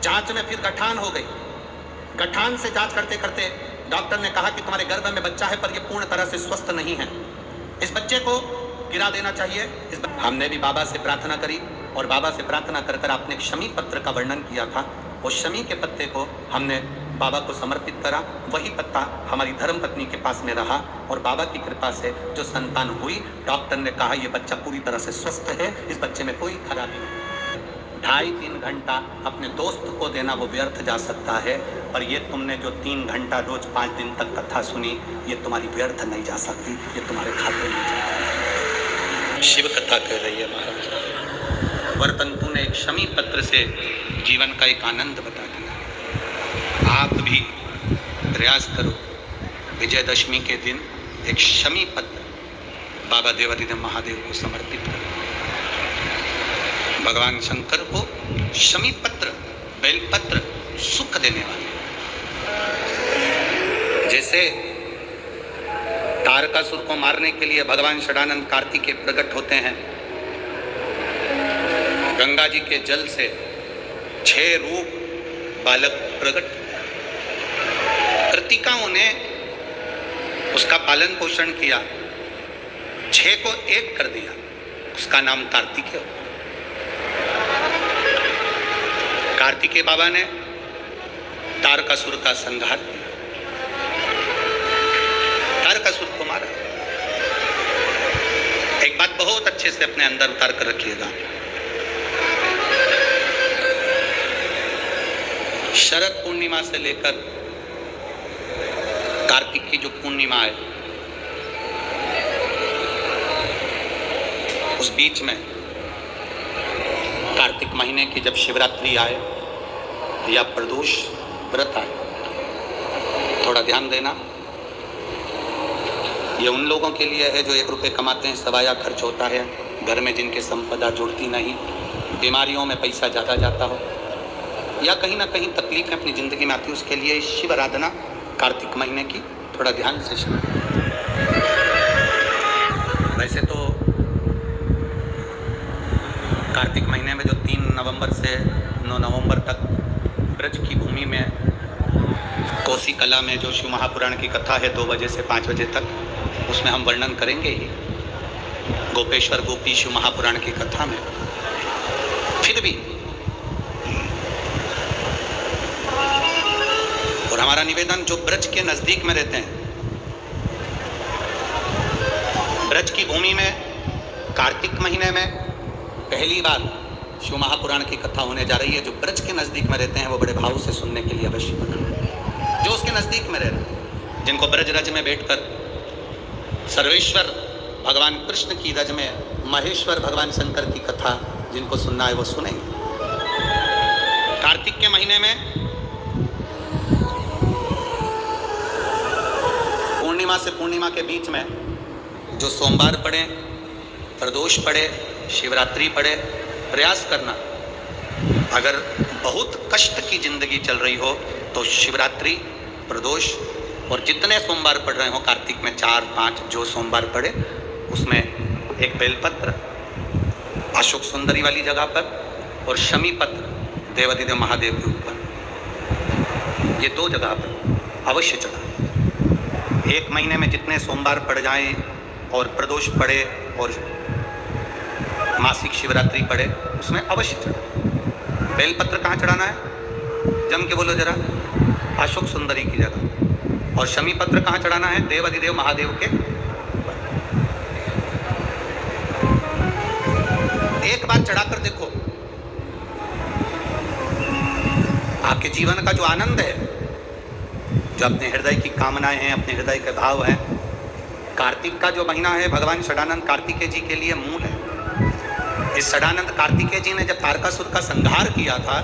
जांच में फिर गठान हो गई। गठान से जांच करते करते डॉक्टर ने कहा कि तुम्हारे गर्भ में बच्चा है, पर यह पूर्ण तरह से स्वस्थ नहीं है, इस बच्चे को गिरा देना चाहिए। हमने भी बाबा से प्रार्थना करी और बाबा से प्रार्थना कर कर आपने शमी पत्र का वर्णन किया था। उस शमी के पत्ते को हमने बाबा को समर्पित करा। वही पत्ता हमारी धर्म पत्नी के पास में रहा और बाबा की कृपा से जो संतान हुई, डॉक्टर ने कहा यह बच्चा पूरी तरह से स्वस्थ है, इस बच्चे में कोई खराबी नहीं। 2.5-3 घंटा अपने दोस्त को देना वो व्यर्थ जा सकता है, पर ये तुमने जो 3 घंटा रोज 5 दिन तक कथा सुनी, ये तुम्हारी व्यर्थ नहीं जा सकती, ये तुम्हारे खाते में जाएगी। शिव कथा कह रही है महाराज। वरतंतु ने एक शमी पत्र से जीवन का एक आनंद बता दिया। आप भी प्रयास करो, विजयदशमी के दिन एक शमी पत्र बाबा देवादिदेव महादेव को समर्पित करो। भगवान शंकर को शमी पत्र, बेलपत्र सुख देने वाले। जैसे तारकासुर को मारने के लिए भगवान षडानंद कार्तिकेय प्रकट होते हैं, गंगा जी के जल से 6 रूप बालक प्रकट। कृतिकाओं ने उसका पालन पोषण किया, 6 को 1 कर दिया, उसका नाम कार्तिकेय हो। कार्तिकेय बाबा ने तारकासुर का संहार किया, तारकासुर को मारा। एक बात बहुत अच्छे से अपने अंदर उतार कर रखिएगा, शरद पूर्णिमा से लेकर कार्तिक की जो पूर्णिमा है, उस बीच में कार्तिक महीने की जब शिवरात्रि आए या प्रदोष व्रत आए, थोड़ा ध्यान देना। ये उन लोगों के लिए है जो 1 रुपये कमाते हैं, सवाया खर्च होता है, घर में जिनके संपदा जुड़ती नहीं, बीमारियों में पैसा ज़्यादा जाता हो, या कहीं ना कहीं तकलीफें अपनी ज़िंदगी में आती है, उसके लिए शिव आराधना कार्तिक महीने की थोड़ा ध्यान से सुनो। वैसे तो कार्तिक महीने में जो 3 नवंबर से 9 नवंबर तक ब्रज की भूमि में कोसी कला में जो शिव महापुराण की कथा है 2 बजे से 5 बजे तक, उसमें हम वर्णन करेंगे ही गोपेश्वर गोपी शिव महापुराण की कथा में। फिर भी और हमारा निवेदन, जो ब्रज के नजदीक में रहते हैं, ब्रज की भूमि में कार्तिक महीने में पहली बार शिव महापुराण की कथा होने जा रही है। जो ब्रज के नजदीक में रहते हैं वो बड़े भाव से सुनने के लिए अवश्य बने। जो उसके नजदीक में रह रहे हैं, जिनको ब्रज रज में बैठकर सर्वेश्वर भगवान कृष्ण की रज में महेश्वर भगवान शंकर की कथा जिनको सुनना है वो सुनेंगे। कार्तिक के महीने में पूर्णिमा से पूर्णिमा के बीच में जो सोमवार पड़े, प्रदोष पड़े, शिवरात्रि पड़े, प्रयास करना। अगर बहुत कष्ट की जिंदगी चल रही हो तो शिवरात्रि, प्रदोष और जितने सोमवार पड़ रहे हो कार्तिक में 4-5 जो सोमवार पड़े, उसमें एक बेलपत्र अशोक सुंदरी वाली जगह पर और शमी पत्र देवादिदेव महादेव के ऊपर, ये 2 जगह पर अवश्य चढ़ा। 1 महीने में जितने सोमवार पड़ जाएं और प्रदोष पड़े और मासिक शिवरात्रि पड़े, उसमें अवश्य चढ़ा। बेलपत्र कहाँ चढ़ाना है? जम के बोलो जरा। अशोक सुंदरी की जगह। और शमी पत्र कहाँ चढ़ाना है? देवादिदेव महादेव के। एक बार चढ़ाकर देखो, आपके जीवन का जो आनंद है, जो अपने हृदय की कामनाएं हैं, अपने हृदय के भाव हैं, कार्तिक का जो महीना है भगवान षडानंद कार्तिकेय जी के लिए मूल है। इस षडानंद कार्तिकेय जी ने जब तारकासुर का संहार किया था,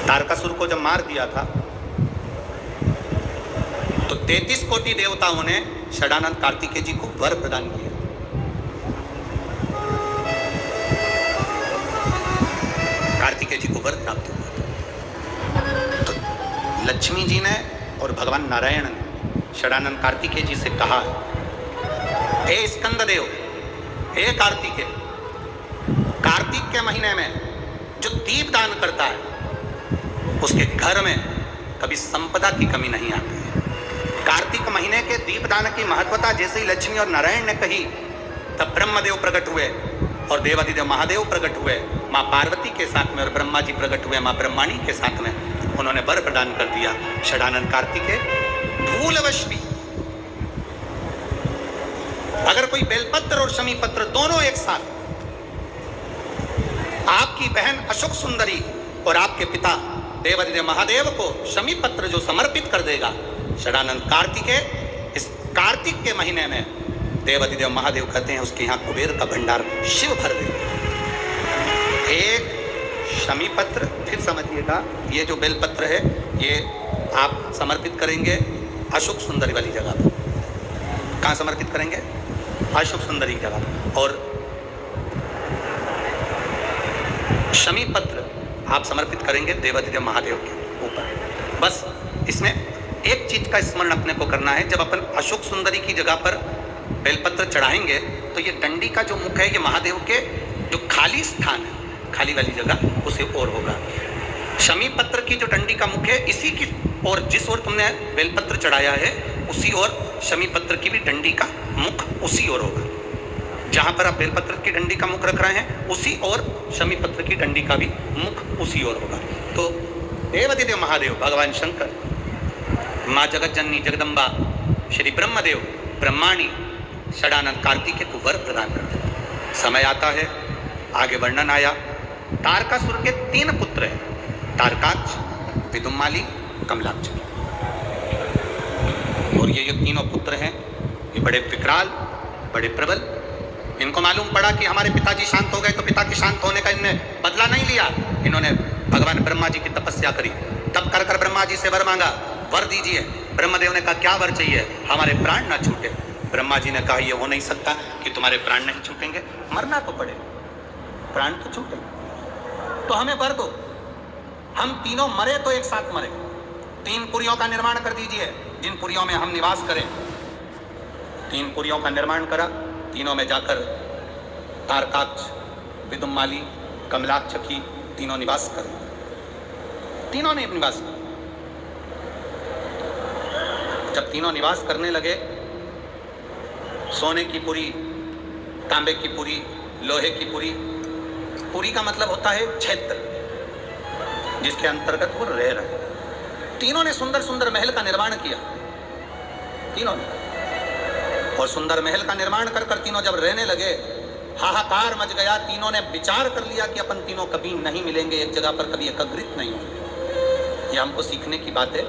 तारकासुर को जब मार दिया था, तो 33 कोटि देवताओं ने षडानंद कार्तिकेय जी को वर प्रदान किया। कार्तिकेय जी को वर प्राप्त हुआ। तो लक्ष्मी जी ने और भगवान नारायण ने षडानंद कार्तिकेय जी से कहा, हे स्कंद देव, हे कार्तिकेय, कार्तिक के महीने में जो दीप दान करता है उसके घर में कभी संपदा की कमी नहीं आती है। कार्तिक महीने के दीपदान की महत्वता जैसे ही लक्ष्मी और नारायण ने कही, तब ब्रह्मदेव प्रकट हुए और देवादिदेव महादेव प्रकट हुए माँ पार्वती के साथ में, और ब्रह्मा जी प्रकट हुए माँ ब्रह्माणी के साथ में। उन्होंने वर प्रदान कर दिया। षडानंद कार्तिकेय भूलवश भी अगर कोई बेलपत्र और शमी पत्र दोनों एक साथ आपकी बहन अशोक सुंदरी और आपके पिता देवादिदेव महादेव को शमी पत्र जो समर्पित कर देगा, षडानंद कार्तिकेय इस कार्तिक के महीने में देवादिदेव महादेव कहते हैं उसके यहाँ कुबेर का भंडार शिव भर देगा। एक शमी पत्र, फिर समझिएगा, ये जो बेलपत्र है ये आप समर्पित करेंगे अशोक सुंदरी वाली जगह पर। कहाँ समर्पित करेंगे? अशोक सुंदरी की जगह पर। और शमी पत्र आप समर्पित करेंगे देवादिदेव महादेव के ऊपर। बस इसमें एक चीज का स्मरण अपने को करना है, जब अपन अशोक सुंदरी की जगह पर बेलपत्र चढ़ाएंगे तो ये डंडी का जो मुख है ये महादेव के जो खाली स्थान है, खाली वाली जगह उसे ओर होगा। शमी पत्र की जो डंडी का मुख है इसी की और जिस ओर तुमने बेलपत्र चढ़ाया है उसी ओर शमी पत्र की भी डंडी का मुख उसी ओर होगा। जहां पर आप बेलपत्र की डंडी का मुख रख रहे हैं उसी ओर शमी पत्र की डंडी का भी मुख उसी ओर होगा। तो देवादिदेव महादेव भगवान शंकर, माँ जगत जननी जगदम्बा, श्री ब्रह्मदेव ब्रह्माणी षडानंद कार्तिकेय को वर प्रदान करते हैं। समय आता है, आगे वर्णन आया, तारकासुर के 3 पुत्र हैं, तारकाक्ष, विदुम्माली, कमलाक्ष। और ये जो तीनों पुत्र हैं ये बड़े विकराल, बड़े प्रबल। इनको मालूम पड़ा कि हमारे पिताजी शांत हो गए तो पिता के शांत होने का इन्होंने बदला नहीं लिया। इन्होंने भगवान ब्रह्मा जी की तपस्या करी, तब कर ब्रह्मा जी से वर मांगा, वर दीजिए। ब्रह्मदेव ने कहा क्या वर चाहिए? हमारे प्राण ना छूटे। ब्रह्मा जी ने कहा ये हो नहीं सकता कि तुम्हारे प्राण नहीं छूटेंगे, मरना तो पड़े, प्राण तो छूटे, तो हमें वर दो। हम तीनों मरे तो एक साथ मरे। 3 पुरियों का निर्माण कर दीजिए जिन पुरियों में हम निवास करें। 3 पुरियों का निर्माण करा, तीनों में जाकर तारकाक्ष, विदुम्माली, कमलाक्ष की तीनों निवास करें। तीनों ने निवास किया। जब तीनों निवास करने लगे, सोने की पुरी, तांबे की पुरी, लोहे की पुरी। पुरी का मतलब होता है क्षेत्र जिसके अंतर्गत वो रह रहे। तीनों ने सुंदर सुंदर महल का निर्माण किया, तीनों ने। और सुंदर महल का निर्माण कर कर तीनों जब रहने लगे, हाहाकार मच गया। तीनों ने विचार कर लिया कि अपन तीनों कभी नहीं मिलेंगे एक जगह पर, कभी एकत्रित नहीं होंगे। ये हमको सीखने की बात है।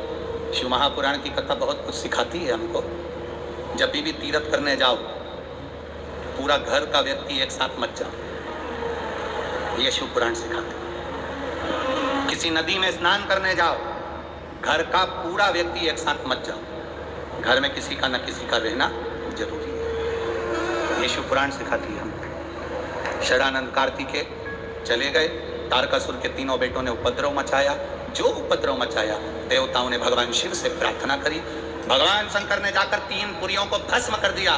शिव महापुराण की कथा बहुत कुछ सिखाती है हमको। जब भी तीर्थ करने जाओ, पूरा घर का व्यक्ति एक साथ मत जाओ, ये शिव पुराण सिखाते हैं। किसी नदी में स्नान करने जाओ, घर का पूरा व्यक्ति एक साथ मत जाओ, घर में किसी का न किसी का रहना जरूरी है, ये शिव पुराण सिखाती है हमको। षडानंद कार्तिकेय चले गए, तारकासुर के तीनों बेटों ने उपद्रव मचाया। जो उपद्रव मचाया, देवताओं ने भगवान शिव से प्रार्थना करी। भगवान शंकर ने जाकर 3 पुरियों को भस्म कर दिया।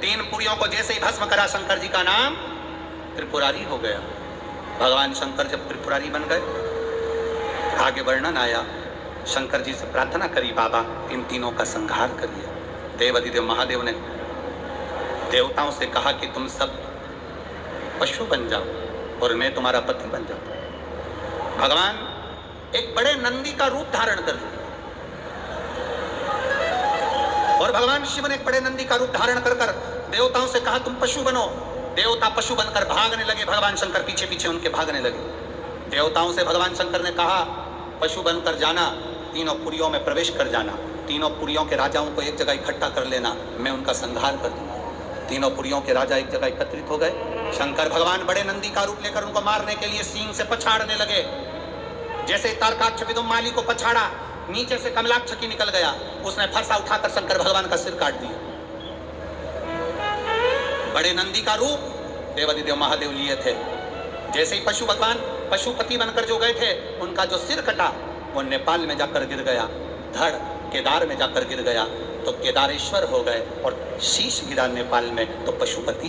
3 पुरियों को जैसे ही भस्म करा, शंकर जी का नाम त्रिपुरारी हो गया। भगवान शंकर जब त्रिपुरारी बन गए, आगे वर्णन आया, शंकर जी से प्रार्थना करी, बाबा इन तीनों का संहार करिए। देवादिदेव महादेव ने देवताओं से कहा कि तुम सब पशु बन जाओ और मैं तुम्हारा पति बन जाता हूं। भगवान एक बड़े नंदी का रूप धारण कर लिया और भगवान शिव ने एक बड़े नंदी का रूप धारण कर कर देवताओं से कहा तुम पशु बनो। देवता पशु बनकर भागने लगे, भगवान शंकर पीछे पीछे उनके भागने लगे। देवताओं से भगवान शंकर ने कहा पशु बनकर जाना, तीनों पुरियों में प्रवेश कर जाना, तीनों पुरियों के राजाओं को एक जगह इकट्ठा कर लेना, मैं उनका संहार कर दूंगा। तीनों पुरियों के राजा एक जगह एकत्रित हो गए। शंकर भगवान बड़े नंदी का रूप लेकर उनको मारने के लिए सींग से पछाड़ने लगे। जैसे तारकाक्ष विदुम्माली को पछाड़ा, नीचे से कमलाक्ष की निकल गया, उसने फरसा उठाकर शंकर भगवान का सिर काट दिया। बड़े नंदी का रूप देवादिदेव महादेव लिए थे। जैसे ही पशु भगवान पशुपति बनकर जो गए थे उनका जो सिर कटा वो नेपाल में जाकर गिर गया, धड़ केदार में जाकर गिर गया तो केदारेश्वर हो गए, और शीश गिरा नेपाल में तो पशुपति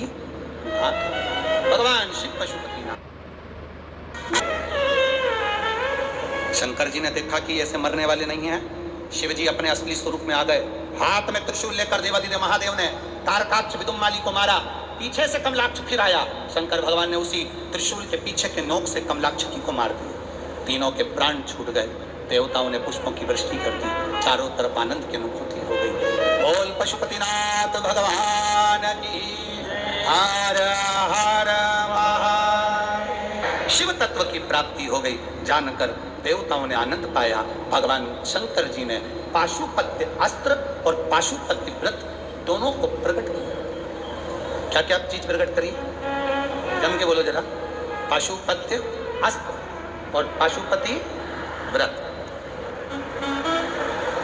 भगवान शिव पशुपति नाथ। शंकर जी ने देखा कि ऐसे मरने वाले नहीं हैं, शिव जी अपने असली स्वरूप में आ गए। हाथ में त्रिशूल लेकर देवादिदेव महादेव ने तारकाक्ष विदुम्माली को मारा, पीछे से कमलाक्ष फिर आया, शंकर भगवान ने उसी त्रिशूल के पीछे के नोक से कमलाक्ष जी को मार दिया। तीनों के प्राण छूट गए, देवताओं ने पुष्पों की वृष्टि कर दी, चारों तरफ आनंद की अनुभूति हो गई। बोल पशुपतिनाथ भगवान की हर हर महादेव। शिव तत्व की प्राप्ति हो गई, जानकर देवताओं ने आनंद पाया। भगवान शंकर जी ने पाशुपत्य अस्त्र और पाशुपत्य व्रत दोनों को प्रकट किया। क्या क्या चीज प्रकट करी, जम के बोलो जरा। पाशुपत्य अस्त्र और पाशुपति व्रत।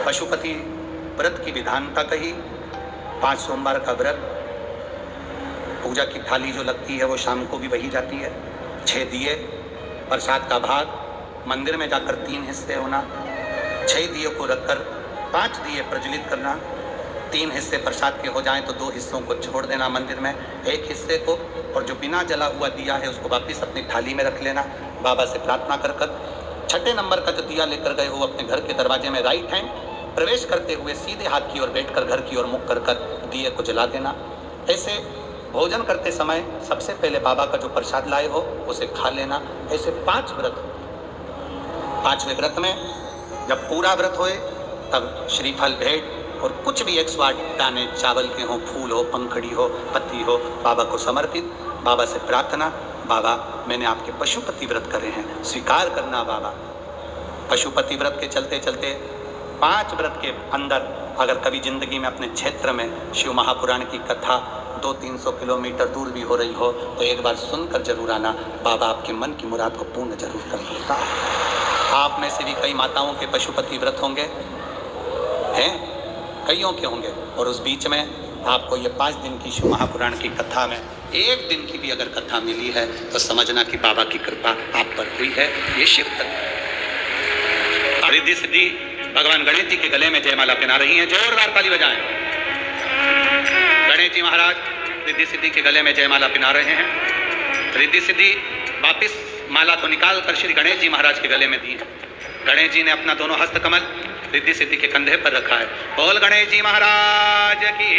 पशुपति व्रत की विधानता कही, 5 सोमवार का व्रत, पूजा की थाली जो लगती है वो शाम को भी वही जाती है, 6 दिए, प्रसाद का भाग, मंदिर में जाकर 3 हिस्से होना, 6 दिए को रखकर 5 दिए प्रज्वलित करना, 3 हिस्से प्रसाद के हो जाएं तो 2 हिस्सों को छोड़ देना मंदिर में, 1 हिस्से को, और जो बिना जला हुआ दिया है उसको वापस अपनी थाली में रख लेना, बाबा से प्रार्थना कर कर। 6ठे नंबर का जो दिया लेकर गए हो अपने घर के दरवाजे में राइट हैंड प्रवेश करते हुए सीधे हाथ की ओर बैठकर घर की ओर मुख कर कर दिए को जला देना। ऐसे भोजन करते समय सबसे पहले बाबा का जो प्रसाद लाए हो उसे खा लेना। ऐसे 5 व्रत। 5वें व्रत में जब पूरा व्रत होए तब श्रीफल भेंट और कुछ भी 108 दाने चावल के हो, फूल हो, पंखड़ी हो, पत्ती हो, बाबा को समर्पित। बाबा से प्रार्थना, बाबा मैंने आपके पशुपति व्रत करे हैं, स्वीकार करना बाबा। पशुपति व्रत के चलते चलते 5 व्रत के अंदर अगर कभी जिंदगी में अपने क्षेत्र में शिव महापुराण की कथा 200-300 किलोमीटर दूर भी हो रही हो तो एक बार सुनकर जरूर आना, बाबा आपके मन की मुराद को पूर्ण जरूर कर देता। आप में से भी कई माताओं के पशुपति व्रत होंगे, हैं, कईयों के होंगे, और उस बीच में आपको ये 5 दिन की शिव महापुराण की कथा में 1 दिन की भी अगर कथा मिली है तो समझना कि बाबा की कृपा आप पर हुई है। ये शिव तत्व। रिद्धि सिद्धि भगवान गणेश जी के गले में जयमाला पहना रही हैं, जोरदार ताली बजाएं। गणेश जी महाराज रिद्धि सिद्धि के गले में जयमाला पहना रहे हैं। रिद्धि सिद्धि वापिस माला को निकाल कर श्री गणेश जी महाराज के गले में दी है। गणेश जी ने अपना दोनों हस्त कमल रिद्धि सिद्धि के कंधे पर रखा है। बोल गणेश जी महाराज की।